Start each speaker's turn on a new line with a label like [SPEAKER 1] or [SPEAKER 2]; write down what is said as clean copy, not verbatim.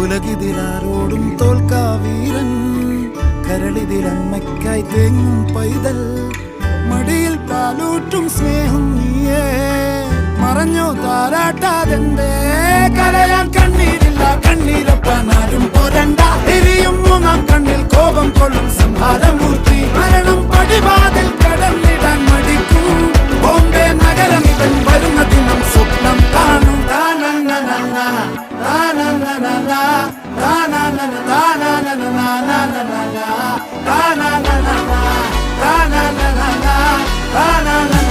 [SPEAKER 1] ഉലകിതിലാരോടും തോൽക്കാ വീരൻ, കരളിതിലമ്മയ്ക്കായി തേങ്ങും പൈതൽ, മടിയിൽ പാലൂറ്റും സ്നേഹം നീയേ. മറഞ്ഞോ താരാട്ടാതെന്റെ കരയാൻ കണ്ണീരില്ല, കണ്ണീരൊപ്പാനാരും പോരണ്ട. എരിയും മൂന്നാം കണ്ണിൽ കോപം കൊള്ളും സംഹാരമൂർത്തി, മരണം പടിവാതിൽ കടന്നിടാൻ മടിക്കും. ബോംബെ നഗരം ഇവൻ വരുന്ന ദിനം സ്വപ്നം കാണും. Na